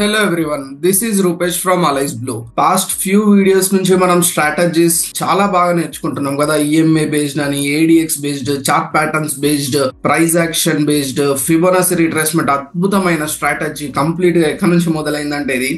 Hello everyone, this is Rupesh from Alice Blue. Past few videos నుంచి మనం strategies చాలా బాగా నేర్చుకుంటున్నాం కదా. ఈఎంఏ బేస్డ్ అని, ADX based, chart patterns based, price action based, Fibonacci retracement, అద్భుతమైన స్ట్రాటజీ. కంప్లీట్ గా ఎక్కడి నుంచి మొదలైందంటే ఇది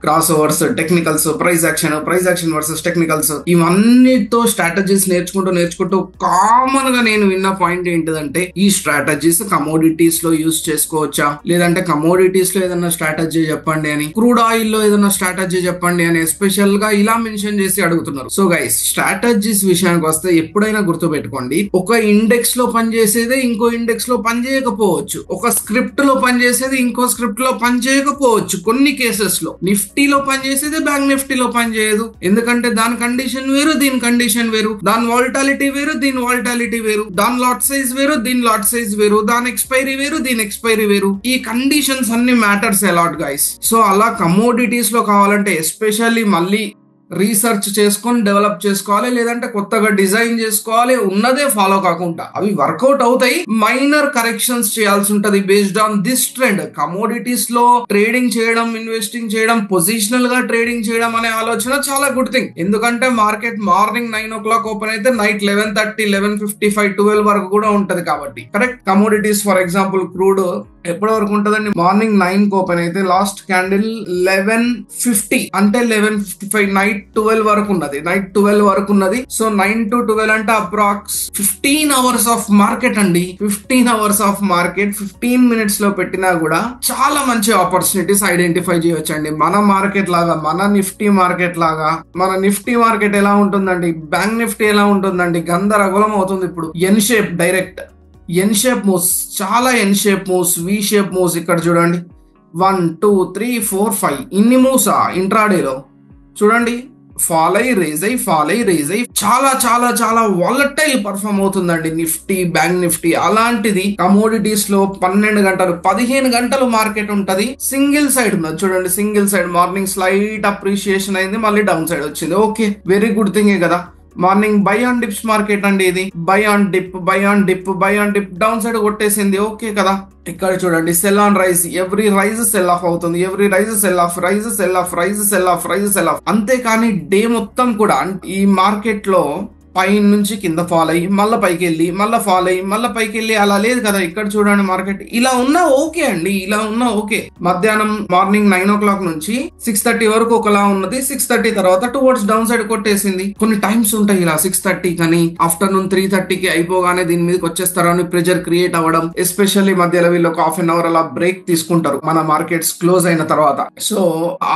crossovers, technicals, price action versus technicals, ఇవన్నిటితో స్ట్రాటజీస్ నేర్చుకుంటూ కామన్ గా నేను విన్న పాయింట్ ఏంటిదంటే, ఈ స్ట్రాటజీస్ కమోడిటీస్ లో యూజ్ చేసుకోవచ్చా, లేదంటే కమోడిటీస్ లో ఏదైనా స్ట్రాటజీ చెప్పండి అని, క్రూడ్ ఆయిల్ లో ఏదైనా స్ట్రాటజీ చెప్పండి అని ఎస్పెషల్ గా ఇలా మెన్షన్ చేసి అడుగుతున్నారు. సో గైస్, స్ట్రాటజీస్ విషయానికి వస్తే ఎప్పుడైనా గుర్తు పెట్టుకోండి, ఒక ఇండెక్స్ లో పనిచేసేదే ఇంకో ఇండెక్స్ లో పనిచేయకపోవచ్చు, ఒక స్క్రిప్ట్ లో పనిచేసేది ఇంకో స్క్రిప్ట్ లో పనిచేయకపోవచ్చు. కొన్ని కేసెస్ లో నిఫ్టీలో పనిచేసేది బ్యాంక్ నిఫ్టీలో పనిచేయదు. ఎందుకంటే దాని కండిషన్ వేరు, దీని కండిషన్ వేరు, దాని వాల్టాలిటీ వేరు, దీని వాల్టాలిటీ వేరు, దాని లాట్ సైజ్ వేరు, దీని లాట్ సైజ్ వేరు, దాని ఎక్స్పైరీ వేరు, దీని ఎక్స్పైరీ వేరు. ఈ కండిషన్స్ అన్ని మ్యాటర్స్ అలాట్ గైస్. సో అలా కమోడిటీస్ లో కావాలంటే ఎస్పెషల్లీ మళ్ళీ రీసెర్చ్ చేసుకొని డెవలప్ చేసుకోవాలి, లేదంటే కొత్తగా డిజైన్ చేసుకోవాలి. ఉన్నదే ఫాలో కాకుండా అవి వర్కౌట్ అవుతాయి, మైనర్ కరెక్షన్స్ చేయాల్సి ఉంటది based on this trend. Commodities లో ట్రేడింగ్ చేయడం, ఇన్వెస్టింగ్ చేయడం, పొజిషనల్ గా ట్రేడింగ్ చేయడం అనే ఆలోచన చాలా గుడ్ థింగ్. ఎందుకంటే మార్కెట్ మార్నింగ్ 9 o'clock ఓపెన్ అయితే నైట్ 11:30, 11:55, 12 వరకు కూడా ఉంటది కాబట్టి. Correct. Commodities for example crude ఎప్పటి వరకు ఉంటదండి? మార్నింగ్ 9 ఓపెన్ అయితే లాస్ట్ క్యాండిల్ 11:50 అంటే 11:55, నైట్ 12 వరకు ఉన్నది. నైట్ 12 వరకు ఉన్నది. సో 9 to 12 అంటే అప్రాక్స్ 15 hours ఆఫ్ మార్కెట్ అండి. 15 hours ఆఫ్ మార్కెట్ 15 minutes లో పెట్టినా కూడా చాలా మంచి ఆపర్చునిటీస్ ఐడెంటిఫై చేయొచ్చు అండి. మన మార్కెట్ లాగా, మన నిఫ్టీ మార్కెట్ లాగా, మన నిఫ్టీ మార్కెట్ ఎలా ఉంటుందండి, బ్యాంక్ నిఫ్టీ ఎలా ఉంటుందండి, గందరగోళం అవుతుంది ఇప్పుడు. N shape direct, N shape moves, చాలా N shape moves, V shape moves. ఇక్కడ చూడండి 1 2 3 4 5 ఇన్ని మూవ్స్ ఇంట్రాడేలో చూడండి. ఫాల్ అయ్యి రేజ్ అయ్యి, ఫాల్ అయ్యి రేజ్ అయ్యి, చాలా చాలా చాలా వాలటైల్ పర్ఫామ్ అవుతుందండి నిఫ్టీ, బ్యాంక్ నిఫ్టీ. అలాంటిది కమోడిటీస్ లో 12 గంటలు 15 గంటలు మార్కెట్ ఉంటది. సింగిల్ సైడ్ ఉన్నది చూడండి, single side. Morning slight appreciation అయింది, మళ్ళీ డౌన్ సైడ్ వచ్చింది. ఓకే, వెరీ గుడ్ థింగే కదా. Morning buy on dips market అండి ఇది. Buy on dip, buy on dip, buy on dip, down side కొట్టేసింది. ఓకే కదా. ఇక్కడ చూడండి, sell on rise, every rise sell off అవుతుంది, every rise sell off, rise sell off, rise sell off, rise sell off. అంతేకాని day మొత్తం కూడా ఈ market లో పై నుంచి కింద ఫాల్ అయ్యి, మళ్ళీ పైకి వెళ్ళి, మళ్ళీ ఫాల్ అయ్యి, మళ్ళీ పైకి వెళ్ళి, అలా లేదు కదా. ఇక్కడ చూడండి, మార్కెట్ ఇలా ఉన్నా ఓకే అండి, ఇలా ఉన్నా ఓకే. మధ్యాహ్నం మార్నింగ్ 9 o'clock నుంచి 6:30 వరకు ఒకలా ఉన్నది. 6:30 తర్వాత టువర్డ్స్ డౌన్ సైడ్ కొట్టేసింది. కొన్ని టైమ్స్ ఉంటాయి ఇలా 6:30 కానీ ఆఫ్టర్నూన్ 3:30కి అయిపోగానే దీని మీదకి వచ్చేస్తారు అని ప్రెజర్ క్రియేట్ అవ్వడం. ఎస్పెషల్లీ మధ్యలో వీళ్ళు ఒక హాఫ్ అన్ అవర్ అలా బ్రేక్ తీసుకుంటారు మన మార్కెట్స్ క్లోజ్ అయిన తర్వాత. సో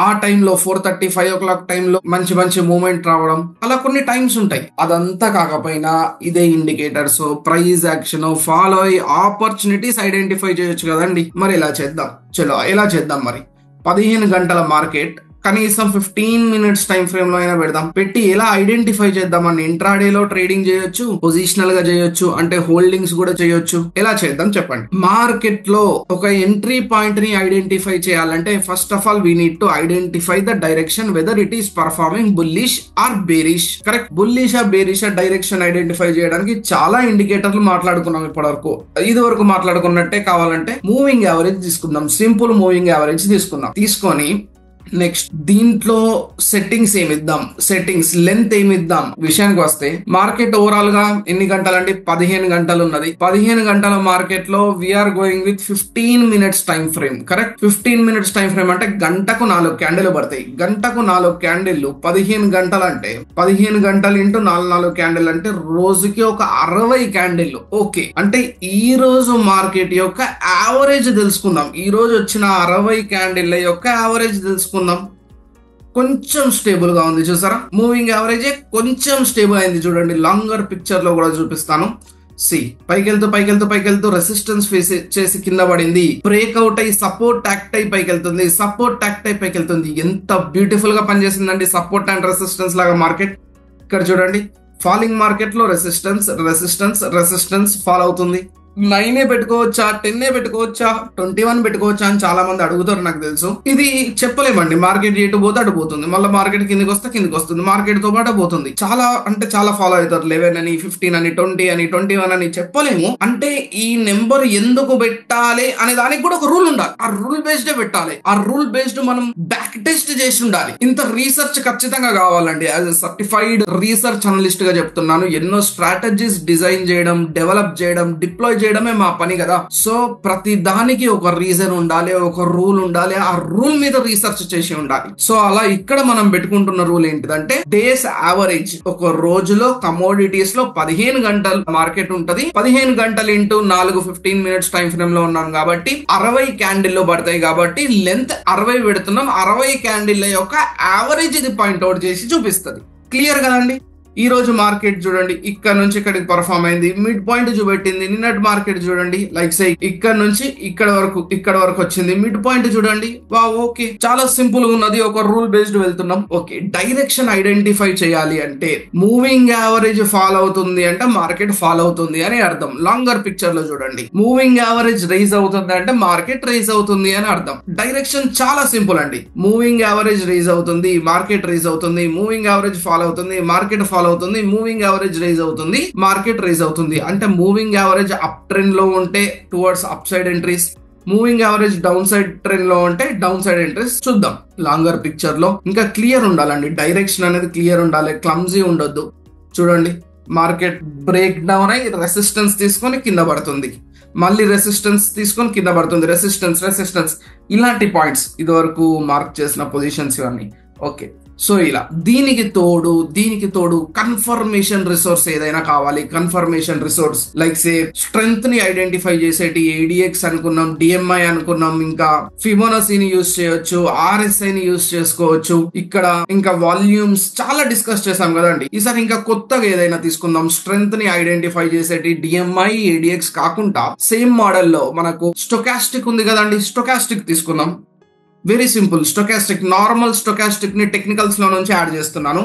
ఆ టైంలో 4:30, 5 o'clock టైంలో మంచి మంచి మూవ్మెంట్ రావడం, అలా కొన్ని టైమ్స్ ఉంటాయి. అదంతా కాకపోయినా ఇదే ఇండికేటర్స్, ప్రైస్ యాక్షన్ ఫాలో అయ్యి ఆపర్చునిటీస్ ఐడెంటిఫై చేయొచ్చు కదండి. మరి ఎలా చేద్దాం? చలో ఎలా చేద్దాం మరి. 15 గంటల మార్కెట్ కనీసం 15 minutes టైం ఫ్రేమ్ లో అయినా పెడదాం. పెట్టి ఎలా ఐడెంటిఫై చేద్దామని. ఇంట్రాడేలో ట్రేడింగ్ చేయొచ్చు, పొజిషనల్ గా చేయొచ్చు, అంటే హోల్డింగ్స్ కూడా చేయొచ్చు. ఎలా చేద్దాం చెప్పండి. మార్కెట్ లో ఒక ఎంట్రీ పాయింట్ ని ఐడెంటిఫై చేయాలంటే first of all we need to identify the direction, whether it is performing bullish or bearish. Correct. Bullish ఆ బేరిష్ ఆ డైరెక్షన్ ఐడెంటిఫై చేయడానికి చాలా ఇండికేటర్లు మాట్లాడుకున్నాం ఇప్పటి వరకు. ఇది వరకు మాట్లాడుకున్నట్టే కావాలంటే మూవింగ్ యావరేజ్ తీసుకుందాం. సింపుల్ మూవింగ్ యావరేజ్ తీసుకుందాం. తీసుకొని నెక్స్ట్ దీంట్లో సెట్టింగ్స్ ఏమిద్దాం, సెట్టింగ్స్ లెంత్ ఏమిద్దాం విషయానికి వస్తే, మార్కెట్ ఓవరాల్ గా ఎన్ని గంటలండి? 15 గంటలు ఉన్నది. 15 గంటల మార్కెట్ లో we're going with 15 minutes time frame. Correct. 15 minutes time frame అంటే గంటకు 4 క్యాండిల్ పడతాయి. గంటకు 4 క్యాండిల్లు 15 గంటలు అంటే 15 గంటలు ఇంటూ 4 క్యాండిల్ అంటే రోజుకి ఒక 60 క్యాండిల్లు. ఓకే, అంటే ఈ రోజు మార్కెట్ యొక్క యావరేజ్ తెలుసుకుందాం. ఈ రోజు వచ్చిన 60 క్యాండిల్ యొక్క యావరేజ్ తెలుసుకుందాం. కొంచెం స్టేబుల్ గా ఉంది చూసారా. మూవింగ్ యావరేజ్ కొంచెం స్టేబుల్ అయింది చూడండి. లాంగర్ పిక్చర్ లో కూడా చూపిస్తాను. సి పైకెళ్తూ రెసిస్టెన్స్ ఫేస్ చేసి కింద పడింది. బ్రేక్అవుట్ అయ్యి సపోర్ట్ యాక్ట్ అయి పైకెళ్తుంది, సపోర్ట్ యాక్ట్ అయి పైకెళ్తుంది. ఎంత బ్యూటిఫుల్ గా పనిచేసిందండి సపోర్ట్ అండ్ రెసిస్టెన్స్ లాగా మార్కెట్. ఇక్కడ చూడండి, ఫాలింగ్ మార్కెట్ లో రెసిస్టెన్స్ ఫాల్ అవుతుంది. 9 పెట్టుకోవచ్చా, 10 పెట్టుకోవచ్చా, 21 పెట్టుకోవచ్చా అని చాలా మంది అడుగుతారు. నాకు తెలుసు ఇది చెప్పలేమండి. మార్కెట్ ఎటు పోతే అటు పోతుంది, మళ్ళీ మార్కెట్ కిందికి వస్తే కిందికి వస్తుంది, మార్కెట్ తో పాటు పోతుంది. చాలా అంటే చాలా ఫాలో అవుతారు. 11 అని, 15 అని, 20 అని, 21 అని చెప్పలేము. అంటే ఈ నెంబర్ ఎందుకు పెట్టాలి అనే దానికి కూడా ఒక రూల్ ఉండాలి. ఆ రూల్ బేస్డ్ పెట్టాలి. ఆ రూల్ బేస్డ్ మనం బ్యాక్ టెస్ట్ చేసి ఉండాలి. ఇంత రీసెర్చ్ ఖచ్చితంగా కావాలండి. As a certified research analyst గా చెప్తున్నాను. ఎన్నో స్ట్రాటజీస్ డిజైన్ చేయడం, డెవలప్ చేయడం, డిప్లాయ్ చేయడమే మా పని కదా. సో ప్రతి దానికి ఒక రీజన్ ఉండాలి, ఒక రూల్ ఉండాలి. ఆ రూల్ మీద రీసెర్చ్ చేసి ఉండాలి. సో అలా ఇక్కడ మనం పెట్టుకుంటున్న రూల్ ఏంటిదంటే డేస్ యావరేజ్. ఒక రోజులో కమోడిటీస్ లో 15 గంటలు మార్కెట్ ఉంటది. 15 గంటలు ఇంటూ 4 15 మినిట్స్ టైం ఫ్రేమ్ లో ఉన్నాం కాబట్టి 60 క్యాండిల్ పడతాయి కాబట్టి లెంత్ 60 పెడుతున్నాం. 60 క్యాండిల్ యొక్క యావరేజ్ ఇది పాయింట్అవుట్ చేసి చూపిస్తుంది. క్లియర్ కదండి. ఈ రోజు మార్కెట్ చూడండి, ఇక్కడ నుంచి ఇక్కడికి పర్ఫార్మ్ అయింది, మిడ్ పాయింట్ చూపెట్టింది. నిన్నటి మార్కెట్ చూడండి, లైక్ సే ఇక్కడ నుంచి ఇక్కడ వరకు వచ్చింది, మిడ్ పాయింట్ చూడండి. వా ఓకే, చాలా సింపుల్ గా ఉన్నది. ఒక రూల్ బేస్డ్ వెళ్తున్నాం. ఓకే, డైరెక్షన్ ఐడెంటిఫై చేయాలి అంటే మూవింగ్ యావరేజ్ ఫాలో అవుతుంది అంటే మార్కెట్ ఫాలో అవుతుంది అని అర్థం. లాంగర్ పిక్చర్ లో చూడండి, మూవింగ్ యావరేజ్ రైజ్ అవుతుంది అంటే మార్కెట్ రైజ్ అవుతుంది అని అర్థం. డైరెక్షన్ చాలా సింపుల్ అండి. మూవింగ్ యావరేజ్ రైజ్ అవుతుంది, మార్కెట్ రైజ్ అవుతుంది. మూవింగ్ యావరేజ్ ఫాలో అవుతుంది, మార్కెట్ ఫాలో అవుతుంది. మూవింగ్ యావరేజ్ రైజ్ అవుతుంది, మార్కెట్ రైజ్ అవుతుంది. అంటే మూవింగ్ యావరేజ్ అప్ ట్రెండ్ లో ఉంటే towards up side entries, moving average down side trend లో ఉంటే డౌన్ సైడ్ ఎంట్రీస్. చూద్దాం లాంగర్ పిక్చర్ లో. ఇంకా క్లియర్ ఉండాలండి, డైరెక్షన్ అనేది క్లియర్ ఉండాలి, క్లమ్జీ ఉండొద్దు. చూడండి, మార్కెట్ బ్రేక్ డౌన్ అయి రెసిస్టెన్స్ తీసుకొని కింద పడుతుంది, మళ్ళీ రెసిస్టెన్స్ తీసుకొని కింద పడుతుంది, రెసిస్టెన్స్ ఇలాంటి పాయింట్స్ ఇది వరకు మార్క్ చేసిన పొజిషన్స్ ఇవన్నీ. ఓకే, సో ఇలా దీనికి తోడు కన్ఫర్మేషన్ రిసోర్స్ ఏదైనా కావాలి. Confirmation resource like say strength ని ఐడెంటిఫై చేసేటి ఏడిఎక్స్ అనుకున్నాం, డిఎంఐ అనుకున్నాం, ఇంకా ఫిబోనసీని యూజ్ చేయొచ్చు, ఆర్ఎస్ఐ ని యూజ్ చేసుకోవచ్చు. ఇక్కడ ఇంకా వాల్యూమ్స్ చాలా డిస్కస్ చేసాం కదండి. ఈసారి ఇంకా కొత్తగా ఏదైనా తీసుకుందాం. స్ట్రెంగ్త్ ని ఐడెంటిఫై చేసేటి డిఎంఐ, ఏడిఎక్స్ కాకుండా సేమ్ మోడల్ లో మనకు స్టొకాస్టిక్ ఉంది కదండి, స్టొకాస్టిక్ తీసుకుందాం. Very simple. Stochastic, normal stochastic ని టెక్నికల్స్ లో నుంచి యాడ్ చేస్తున్నాను.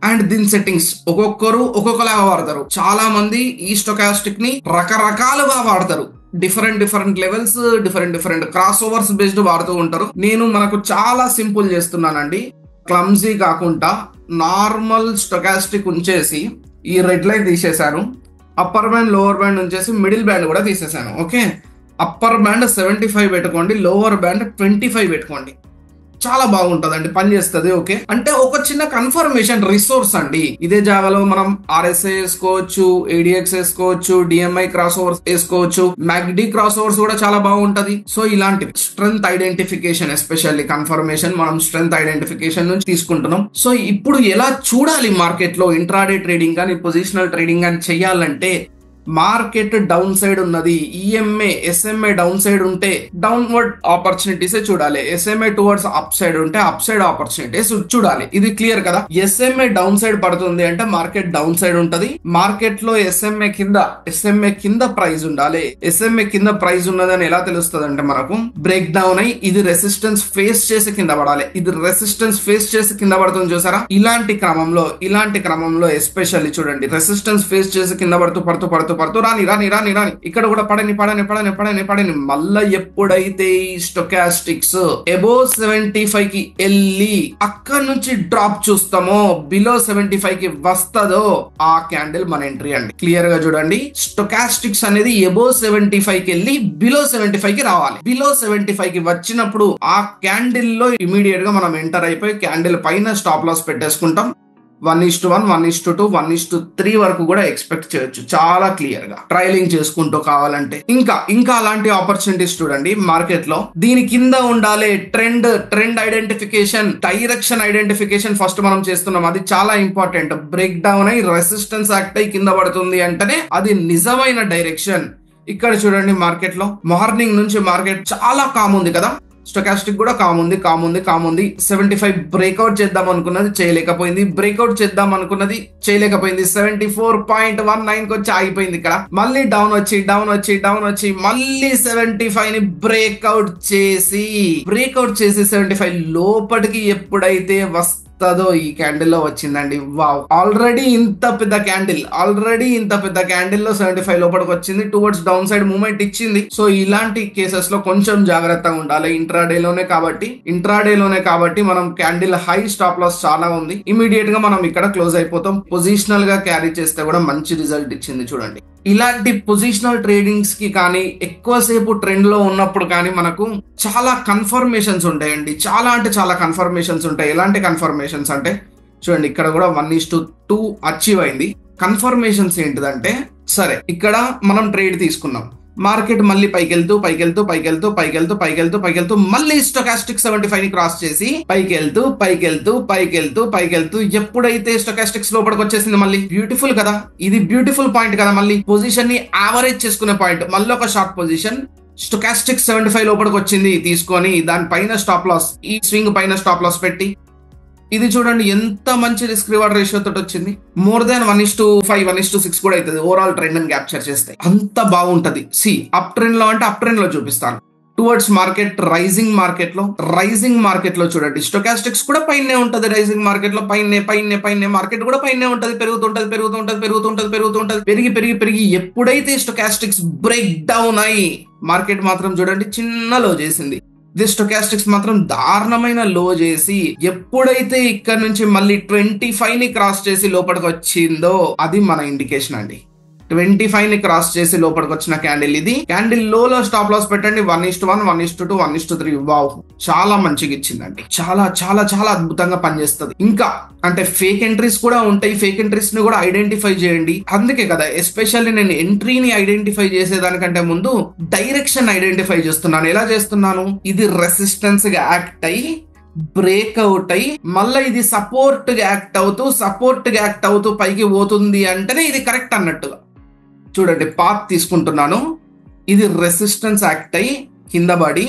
అండ్ దీని సెట్టింగ్స్ ఒక్కొక్కరు ఒక్కొక్కలాగా వాడతారు. చాలా మంది ఈ స్టొకాస్టిక్ ని రకరకాలుగా వాడతారు. Different levels, different cross overs based వాడుతూ ఉంటారు. నేను మనకు చాలా సింపుల్ చేస్తున్నానండి. క్లమ్జీ కాకుండా నార్మల్ స్టొకాస్టిక్ ఉంచేసి ఈ రెడ్ లైన్ తీసేశాను. అప్పర్ బ్యాండ్, లోవర్ బ్యాండ్ ఉంచేసి మిడిల్ బ్యాండ్ కూడా తీసేశాను. ఓకే, అప్పర్ బ్యాండ్ 75 పెట్టుకోండి, లోవర్ బ్యాండ్ 25 పెట్టుకోండి. చాలా బాగుంటదండి, పనిచేస్తుంది. ఓకే, అంటే ఒక చిన్న కన్ఫర్మేషన్ రిసోర్స్ అండి. ఇదే జాగాలో మనం ఆర్ఎస్ఐ వేసుకోవచ్చు, ఏడిఎక్స్ వేసుకోవచ్చు, డిఎంఐ క్రాస్ ఓవర్స్ వేసుకోవచ్చు, మ్యాక్డీ క్రాస్ ఓవర్స్ కూడా చాలా బాగుంటది. సో ఇలాంటివి స్ట్రెంగ్త్ ఐడెంటిఫికేషన్, ఎస్పెషల్లీ కన్ఫర్మేషన్ మనం స్ట్రెంగ్త్ ఐడెంటిఫికేషన్ నుంచి తీసుకుంటున్నాం. సో ఇప్పుడు ఎలా చూడాలి మార్కెట్ లో ఇంట్రాడే ట్రేడింగ్ కానీ పొజిషనల్ ట్రేడింగ్ కానీ చెయ్యాలంటే, మార్కెట్ డౌన్ సైడ్ ఉన్నది, ఈఎంఏ ఎస్ఎంఏ డౌన్ సైడ్ ఉంటే డౌన్వర్డ్ ఆపర్చునిటీస్ చూడాలి, ఎస్ఎంఏ టువర్డ్స్ అప్ సైడ్ ఉంటే అప్ సైడ్ ఆపర్చునిటీస్ చూడాలి. ఇది క్లియర్ కదా. ఎస్ఎంఏ డౌన్ సైడ్ పడుతుంది అంటే మార్కెట్ డౌన్ సైడ్ ఉంటది. మార్కెట్ లో ఎస్ఎంఏ కింద ప్రైస్ ఉండాలి. ఎస్ఎంఏ కింద ప్రైస్ ఉన్నదని ఎలా తెలుస్తుంది అంటే మనకు బ్రేక్ డౌన్ అయి ఇది రెసిస్టెన్స్ ఫేస్ చేసి కింద పడాలి. ఇది రెసిస్టెన్స్ ఫేస్ చేసి కింద పడుతుంది చూసారా. ఇలాంటి క్రమంలో ఎస్పెషల్లీ చూడండి, రెసిస్టెన్స్ ఫేస్ చేసి కింద పడుతూ రాని ఇక్కడ కూడా పడని మళ్ళా ఎప్పుడైతే ఈ స్టొకాస్టిక్స్ అబోవ్ 75 కి వెళ్ళి అక్కడ నుంచి డ్రాప్ చూస్తామో, బిలో 75 కి వస్తుందో ఆ క్యాండిల్ మన ఎంట్రీ అండి. క్లియర్ గా చూడండి, స్టొకాస్టిక్స్ అనేది అబోవ్ 75 కి వెళ్ళి బిలో 75 కి రావాలి. బిలో 75 కి వచ్చినప్పుడు ఆ క్యాండిల్ లో ఇమీడియట్ గా మనం ఎంటర్ అయిపోయి క్యాండిల్ పైన స్టాప్ లాస్ పెట్టేసుకుంటాం. 1:1, 1:2, 1:3 వరకు కూడా ఎక్స్పెక్ట్ చేయొచ్చు. చాలా క్లియర్ గా ట్రైలింగ్ చేసుకుంటూ కావాలంటే. ఇంకా అలాంటి ఆపర్చునిటీస్ చూడండి మార్కెట్ లో. దీని కింద ఉండాలి trend identification, direction identification first మనం చేస్తున్నాం. అది చాలా ఇంపార్టెంట్. బ్రేక్ డౌన్ అయి రెసిస్టెన్స్ యాక్ట్ అయి కింద పడుతుంది అంటేనే అది నిజమైన డైరెక్షన్. ఇక్కడ చూడండి, మార్కెట్ లో మార్నింగ్ నుంచి మార్కెట్ చాలా కామ్ ఉంది కదా. స్టొకాస్టిక్ కూడా కామ్ ఉంది. 75 బ్రేక్అవుట్ చేద్దాం అనుకున్నది చేయలేకపోయింది. 74.19 కి వచ్చి ఆగిపోయింది. ఇక్కడ మళ్ళీ డౌన్ వచ్చి మళ్ళీ 75 ని బ్రేక్అవుట్ చేసి 75 లోపటికి ఎప్పుడైతే వస్తే వస్తుందో ఈ క్యాండిల్ లో వచ్చిందండి. వావ్, ఆల్రెడీ ఇంత పెద్ద క్యాండిల్ లో 75 లోపలికి వచ్చింది. టువర్డ్స్ డౌన్ సైడ్ మూవ్మెంట్ ఇచ్చింది. సో ఇలాంటి కేసెస్ లో కొంచెం జాగ్రత్తగా ఉండాలి. ఇంట్రాడేలోనే కాబట్టి మనం క్యాండిల్ హై స్టాప్ లాస్ చాలా ఉంది. ఇమీడియట్ గా మనం ఇక్కడ క్లోజ్ అయిపోతాం. పొజిషనల్ గా క్యారీ చేస్తే కూడా మంచి రిజల్ట్ ఇచ్చింది. చూడండి, ఇలాంటి పొజిషనల్ ట్రేడింగ్స్ కి కానీ ఎక్కువసేపు ట్రెండ్ లో ఉన్నప్పుడు కానీ మనకు చాలా కన్ఫర్మేషన్స్ ఉంటాయండి. చాలా అంటే చాలా కన్ఫర్మేషన్స్ ఉంటాయి. ఎలాంటి కన్ఫర్మేషన్స్ అంటే చూడండి, ఇక్కడ కూడా 1:2 అచీవ్ అయింది. కన్ఫర్మేషన్స్ ఏంటిదంటే, సరే ఇక్కడ మనం ట్రేడ్ తీసుకున్నాం, మార్కెట్ మళ్ళీ పైకెళ్తూ మళ్ళీ స్టొకాస్టిక్ 75 ని క్రాస్ చేసి పైకెళ్తూ ఎప్పుడైతే స్టొకాస్టిక్స్ లోపలికి వచ్చేసింది, మళ్ళీ బ్యూటిఫుల్ కదా, ఇది బ్యూటిఫుల్ పాయింట్ కదా. మళ్ళీ పొజిషన్ ని యావరేజ్ చేసుకునే పాయింట్, మళ్ళీ ఒక షార్ట్ పొజిషన్ స్టొకాస్టిక్ 75 లోపలికి వచ్చింది తీసుకొని దానిపైన స్టాప్ లాస్, ఈ స్వింగ్ పైన స్టాప్ లాస్ పెట్టి, ఇది చూడండి ఎంత మంచి రిస్క్ రివార్డ్ రేషియో తోటి వచ్చింది. మోర్ దాన్ 1:5 1:6 కూడా అవుతుంది ఓవరాల్ ట్రెండ్ ని క్యాప్చర్ చేస్తే. అంత బాగుంటది. అప్ ట్రెండ్ లో అంటే అప్ ట్రెండ్ లో చూపిస్తాను. టువర్డ్స్ మార్కెట్ రైజింగ్ మార్కెట్ లో చూడండి, స్టొకాస్టిక్స్ కూడా పైనే ఉంటది. రైజింగ్ మార్కెట్ లో పైనే మార్కెట్ కూడా పైనే ఉంటది. పెరుగుతుంటది. పెరిగి ఎప్పుడైతే స్టొకాస్టిక్స్ బ్రేక్ డౌన్ అయ్యి మార్కెట్ మాత్రం చూడండి చిన్న లో చేసింది. ఇది స్టొకాస్టిక్స్ మాత్రం దారుణమైన లో చేసి ఎప్పుడైతే ఇక్కడ నుంచి మళ్ళీ 25 ని క్రాస్ చేసి లోపలికి వచ్చిందో అది మన ఇండికేషన్ అండి. 25 ని క్రాస్ చేసి లోపలికి వచ్చిన క్యాండిల్ ఇది. క్యాండిల్ లో స్టాప్ లాస్ పెట్టండి 1:1 1:2 1:3. వావ్, చాలా మంచిగా ఇచ్చిందండి. చాలా చాలా చాలా అద్భుతంగా పనిచేస్తుంది. ఇంకా అంటే ఫేక్ ఎంట్రీస్ కూడా ఉంటాయి. ఫేక్ ఎంట్రీస్ ని కూడా ఐడెంటిఫై చేయండి. అందుకే కదా ఎస్పెషల్లీ నేను ఎంట్రీని ఐడెంటిఫై చేసేదానికంటే ముందు డైరెక్షన్ ఐడెంటిఫై చేస్తున్నాను. ఎలా చేస్తున్నాను, ఇది రెసిస్టెన్స్ గా యాక్ట్ అయ్యి బ్రేక్అవుట్ అయ్యి మళ్ళీ ఇది సపోర్ట్ గా యాక్ట్ అవుతూ పైకి పోతుంది అంటేనే ఇది కరెక్ట్ అన్నట్టుగా. చూడండి, పాత్ తీసుకుంటున్నాను, ఇది రెసిస్టెన్స్ యాక్ట్ అయ్యి కింద పడి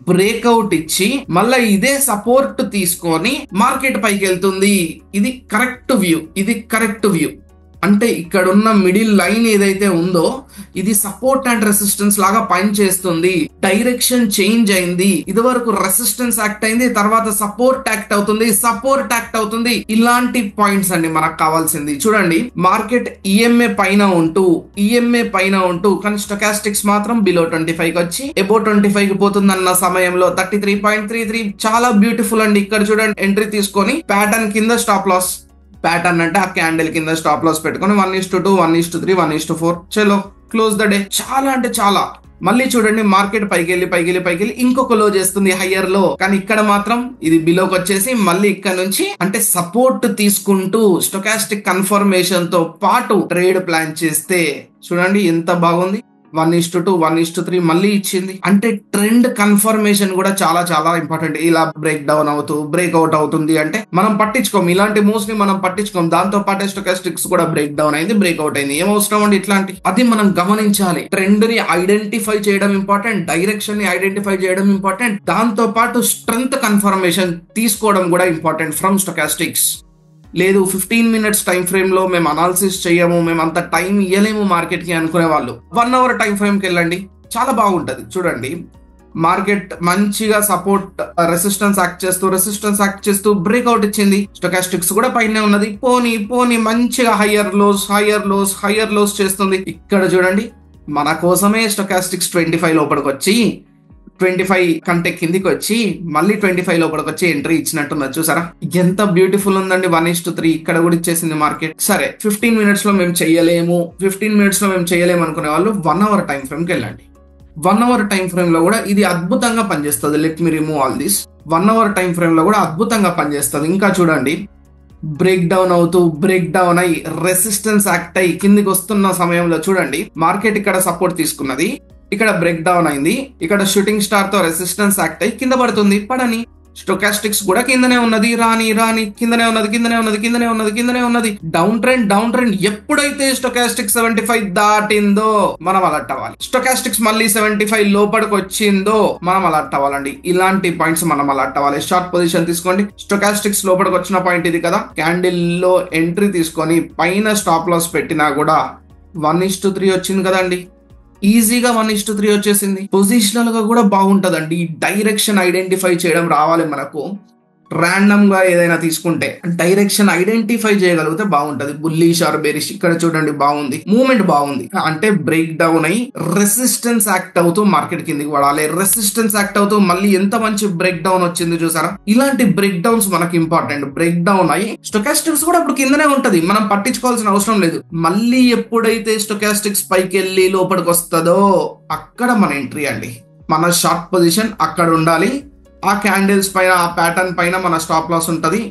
బ్రేక్అవుట్ ఇచ్చి మళ్ళీ ఇదే సపోర్ట్ తీసుకొని మార్కెట్ పైకి వెళ్తుంది. ఇది కరెక్ట్ వ్యూ. అంటే ఇక్కడ ఉన్న మిడిల్ లైన్ ఏదైతే ఉందో ఇది సపోర్ట్ అండ్ రెసిస్టెన్స్ లాగా పనిచేస్తుంది. డైరెక్షన్ చేంజ్ అయింది. ఇది వరకు రెసిస్టెన్స్ యాక్ట్ అయింది, తర్వాత సపోర్ట్ యాక్ట్ అవుతుంది. ఇలాంటి పాయింట్స్ అండి మనకు కావాల్సింది. చూడండి, మార్కెట్ ఈఎంఏ పైన ఉంటూ కానీ స్టొకాస్టిక్స్ మాత్రం బిలో 25 కి వచ్చి ఎబో 25 కి పోతుందన్న సమయంలో 33.33 చాలా బ్యూటిఫుల్ అండి. ఇక్కడ చూడండి, ఎంట్రీ తీసుకొని ప్యాటర్న్ కింద స్టాప్ లాస్, ప్యాటర్న్ అంటే ఆ క్యాండిల్ కింద స్టాప్ లాస్ పెట్టుకొని 1:2 1:3 1:4 చలో క్లోజ్ ద డే. చాలా అంటే చాలా. మళ్ళీ చూడండి, మార్కెట్ పైకి వెళ్ళి ఇంకొక లో చేస్తుంది హయ్యర్ లో, కానీ ఇక్కడ మాత్రం ఇది బిలోకి వచ్చేసి మళ్ళీ ఇక్కడ నుంచి అంటే సపోర్ట్ తీసుకుంటూ స్టొకాస్టిక్ కన్ఫర్మేషన్ తో పాటు ట్రేడ్ ప్లాన్ చేస్తే చూడండి ఎంత బాగుంది. 1:2 1:3 మళ్ళీ ఇచ్చింది. అంటే ట్రెండ్ కన్ఫర్మేషన్ కూడా చాలా చాలా ఇంపార్టెంట్. ఇలా బ్రేక్ డౌన్ బ్రేక్అవుట్ అవుతుంది అంటే మనం పట్టించుకోం, ఇలాంటి మూవ్స్ ని మనం పట్టించుకోం. దాంతో పాటు స్టొకాస్టిక్స్ కూడా బ్రేక్ డౌన్ అయింది, బ్రేక్అవుట్ అయింది. ఏం అవసరం అండి ఇట్లాంటి, అది మనం గమనించాలి. ట్రెండ్ ని ఐడెంటిఫై చేయడం ఇంపార్టెంట్, డైరెక్షన్ ని ఐడెంటిఫై చేయడం ఇంపార్టెంట్, దాంతో పాటు స్ట్రెంగ్త్ కన్ఫర్మేషన్ తీసుకోవడం కూడా ఇంపార్టెంట్ ఫ్రమ్ స్టొకాస్టిక్స్. లేదు 15 minutes టైం ఫ్రేమ్ లో మేము అనాలిసిస్ చేయము, మేము అంత టైం ఇవ్వలేము మార్కెట్ కి అనుకునే వాళ్ళు 1 hour టైం ఫ్రేమ్ కి వెళ్ళండి, చాలా బాగుంటది. చూడండి, మార్కెట్ మంచిగా సపోర్ట్ రెసిస్టెన్స్ యాక్ట్ చేస్తూ బ్రేక్అవుట్ ఇచ్చింది. స్టొకాస్టిక్స్ కూడా పైన ఉన్నది. పోనీ మంచిగా హయ్యర్ లోస్ చేస్తుంది. ఇక్కడ చూడండి, మన కోసమే స్టొకాస్టిక్స్ 25 లోపలికి వచ్చి 25 కంటే కిందికి వచ్చి మళ్ళీ 25 లోపలికి వచ్చి ఎంట్రీ ఇచ్చినట్టున్నది. చూసారా ఎంత బ్యూటిఫుల్ ఉందండి. 1:3 ఇక్కడ కూడా ఇచ్చేసింది మార్కెట్. సరే 15 minutes లో మేము చేయలేము అనుకునే వాళ్ళు 1 hour టైం ఫ్రేమ్ కి వెళ్ళండి. 1 hour టైం ఫ్రేమ్ లో కూడా ఇది అద్భుతంగా పనిచేస్తుంది. Let me remove all this. 1 hour time frame లో కూడా అద్భుతంగా పనిచేస్తుంది. ఇంకా చూడండి, బ్రేక్ డౌన్ అయ్యి రెసిస్టెన్స్ యాక్ట్ అయ్యి కిందికి వస్తున్న సమయంలో చూడండి, మార్కెట్ ఇక్కడ సపోర్ట్ తీసుకున్నది, ఇక్కడ బ్రేక్ డౌన్ అయింది, ఇక్కడ షూటింగ్ స్టార్ తో రెసిస్టెన్స్ యాక్ట్ అయ్యి కింద పడుతుంది. పడని స్టొకాస్టిక్స్ కూడా కిందనే ఉన్నది, రాని కిందనే ఉన్నది. డౌన్ ట్రెండ్ ఎప్పుడైతే స్టొకాస్టిక్స్ 75 దాటిందో మనం అలర్ట్ అవ్వాలి. స్టొకాస్టిక్స్ మళ్ళీ 75 లోపలికి వచ్చిందో మనం అలర్ట్ అవ్వాలండి. ఇలాంటి పాయింట్స్ మనం అలర్ట్ అవ్వాలి. షార్ట్ పొజిషన్ తీసుకోండి. స్టొకాస్టిక్స్ లోపలికి వచ్చిన పాయింట్ ఇది కదా, క్యాండిల్ లో ఎంట్రీ తీసుకొని పైన స్టాప్ లాస్ పెట్టినా కూడా 1:3 వచ్చింది కదండి, ఈజీగా 1:3 వచ్చేసింది. పొజిషనల్ గా కూడా బాగుంటదండి. డైరెక్షన్ ఐడెంటిఫై చేయడం రావాలి మనకు. ర్యాండమ్ గా ఏదైనా తీసుకుంటే డైరెక్షన్ ఐడెంటిఫై చేయగలిగితే బాగుంటది. బుల్లిష్ ఆర్ బేరిష్ ఇక్కడ చూడండి బాగుంది, మూవ్మెంట్ బాగుంది. అంటే బ్రేక్ డౌన్ అయి రెసిస్టెన్స్ యాక్ట్ అవుతూ మార్కెట్ కిందికి పడాలి. రెసిస్టెన్స్ యాక్ట్ అవుతూ మళ్ళీ ఎంత మంచి బ్రేక్ డౌన్ వచ్చింది చూసారా. ఇలాంటి బ్రేక్ డౌన్స్ మనకి ఇంపార్టెంట్. బ్రేక్ డౌన్ అయ్యి స్టొకాస్టిక్స్ కూడా ఇప్పుడు కిందనే ఉంటది, మనం పట్టించుకోవాల్సిన అవసరం లేదు. మళ్ళీ ఎప్పుడైతే స్టొకాస్టిక్స్ పైకి వెళ్ళి లోపలికి వస్తుందో అక్కడ మన ఎంట్రీ అండి. మన షార్ట్ పొజిషన్ అక్కడ ఉండాలి. ఆ క్యాండిల్స్ పైన, ఆ ప్యాటర్న్ పైన మన స్టాప్ లాస్ ఉంటది.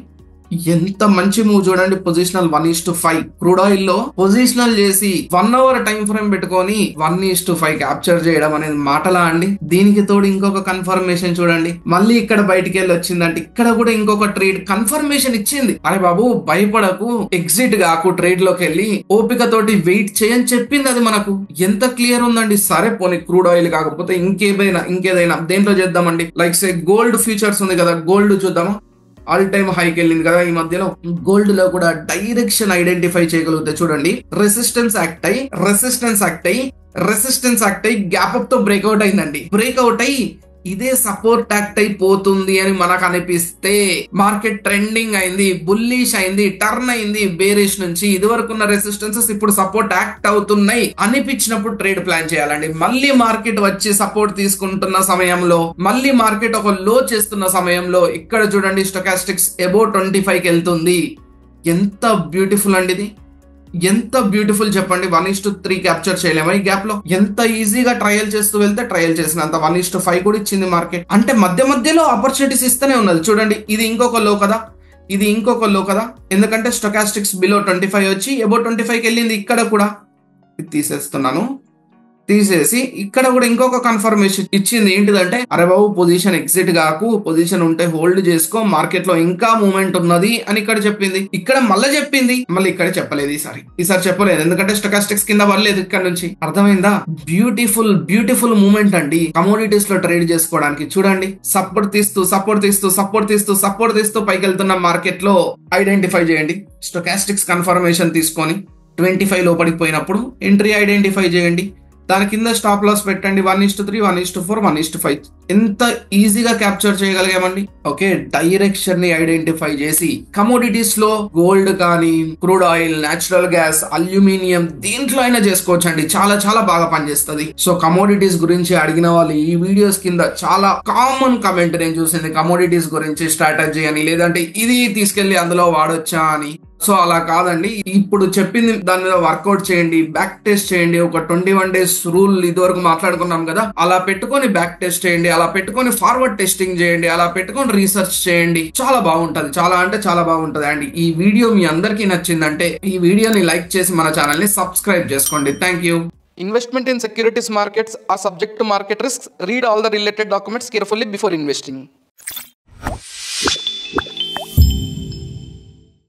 ఎంత మంచి మూవ్ చూడండి. పొజిషనల్ 1:5 క్రూడ్ ఆయిల్ లో పొజిషనల్ చేసి 1 hour టైం ఫ్రేమ్ పెట్టుకొని 1:5 క్యాప్చర్ చేయడం అనేది మాటలా అండి. దీనికి తోడు ఇంకొక కన్ఫర్మేషన్ చూడండి, మళ్ళీ ఇక్కడ బయటికి వెళ్ళి వచ్చిందంటే ఇక్కడ కూడా ఇంకొక ట్రేడ్ కన్ఫర్మేషన్ ఇచ్చింది. అరే బాబు భయపడకు, ఎగ్జిట్ కాకు, ట్రేడ్ లోకి వెళ్ళి ఓపిక తోటి వెయిట్ చేయని చెప్పింది. అది మనకు ఎంత క్లియర్ ఉందండి. సరే పోనీ క్రూడ్ ఆయిల్ కాకపోతే ఇంకేదైనా దేంట్లో చేద్దామండి. లైక్ సే గోల్డ్ ఫ్యూచర్స్ ఉంది కదా, గోల్డ్ చూద్దామా. ఆల్ టైమ్ హైకి వెళ్ళింది కదా ఈ మధ్యలో. గోల్డ్ లో కూడా డైరెక్షన్ ఐడెంటిఫై చేయగలిగితే చూడండి, రెసిస్టెన్స్ యాక్ట్ అయి గ్యాప్ అప్ తో బ్రేక్అవుట్ అయిందండి. బ్రేక్అవుట్ అయి ఇదే సపోర్ట్ యాక్ట్ అయిపోతుంది అని మనకు అనిపిస్తే మార్కెట్ ట్రెండింగ్ అయింది, బుల్లిష్ అయింది, టర్న్ అయింది బేరిష్ నుంచి. ఇది వరకు ఉన్న రెసిస్టెన్సెస్ ఇప్పుడు సపోర్ట్ యాక్ట్ అవుతున్నాయి అనిపించినప్పుడు ట్రేడ్ ప్లాన్ చేయాలండి. మళ్ళీ మార్కెట్ వచ్చి సపోర్ట్ తీసుకుంటున్న సమయంలో, మళ్ళీ మార్కెట్ ఒక లో చేస్తున్న సమయంలో ఇక్కడ చూడండి స్టొకాస్టిక్స్ అబౌవ్ 25కి వెళ్తుంది. ఎంత బ్యూటిఫుల్ అండి ఇది, ఎంత బ్యూటిఫుల్ చెప్పండి. 1:3 క్యాప్చర్ చేయలేమా ఈ గ్యాప్ లో? ఎంత ఈజీగా ట్రయల్ చేస్తూ వెళ్తే ట్రయల్ చేసినంత 1:5 కూడా ఇచ్చింది మార్కెట్. అంటే మధ్యలో ఆపర్చునిటీస్ ఇస్తూనే ఉన్నది. చూడండి ఇది ఇంకొక లో కదా, ఎందుకంటే స్టొకాస్టిక్స్ బిలో 25 వచ్చి అబౌవ్ 25కి వెళ్ళింది. ఇక్కడ కూడా ఇది తీసేసి ఇక్కడ కూడా ఇంకొక కన్ఫర్మేషన్ ఇచ్చింది. ఏంటిదంటే అరే బాబు పొజిషన్ ఎగ్జిట్ కాకు, పొజిషన్ ఉంటే హోల్డ్ చేసుకో, మార్కెట్ లో ఇంకా మూవ్మెంట్ ఉన్నది అని ఇక్కడ చెప్పింది. ఇక్కడ మళ్ళీ చెప్పింది, మళ్ళీ ఇక్కడ చెప్పలేదు. ఈసారి చెప్పలేదు, ఎందుకంటే స్టొకాస్టిక్స్ కింద పడలేదు ఇక్కడ నుంచి. అర్థమైందా? బ్యూటిఫుల్ మూవ్మెంట్ అండి కమోడిటీస్ లో ట్రేడ్ చేసుకోవడానికి. చూడండి సపోర్ట్ తీస్తూ పైకి వెళ్తున్న మార్కెట్ లో ఐడెంటిఫై చేయండి. స్టొకాస్టిక్స్ కన్ఫర్మేషన్ తీసుకొని 25 లోపలికి పోయినప్పుడు ఎంట్రీ ఐడెంటిఫై చేయండి. దాని కింద స్టాప్ లాస్ పెట్టండి. 1:3, 1:4, 1:5 ఎంత ఈజీగా క్యాప్చర్ చేయగలిగామండి. ఓకే, డైరెక్షన్ ని ఐడెంటిఫై చేసి కమోడిటీస్ లో గోల్డ్ కానీ, crude oil, natural gas, aluminium దేంట్లో అయినా చేసుకోవచ్చు అండి. చాలా బాగా పనిచేస్తుంది. సో కమోడిటీస్ గురించి అడిగిన వాళ్ళు ఈ వీడియోస్ కింద చాలా కామన్ కమెంట్ నేను చూసింది, కమోడిటీస్ గురించి స్ట్రాటజీ అని, లేదంటే ఇది తీసుకెళ్లి అందులో వాడొచ్చా అని. సో అలా కాదండి, ఇప్పుడు చెప్పింది దాని మీద వర్కౌట్ చేయండి, బ్యాక్ టెస్ట్ చేయండి. ఒక 21 days రూల్ ఇదివరకు మాట్లాడుకున్నాం కదా, అలా పెట్టుకొని బ్యాక్ టెస్ట్ చేయండి, అలా పెట్టుకొని ఫార్వర్డ్ టెస్టింగ్ చేయండి, అలా పెట్టుకొని రీసెర్చ్ చేయండి. చాలా బాగుంటది, చాలా బాగుంటది. అండ్ ఈ వీడియో మీ అందరికీ నచ్చిందంటే ఈ వీడియోని లైక్ చేసి మన ఛానల్ ని సబ్స్క్రైబ్ చేసుకోండి. Thank you. Investment in securities markets are subject to market risks. Read all the related documents carefully before investing.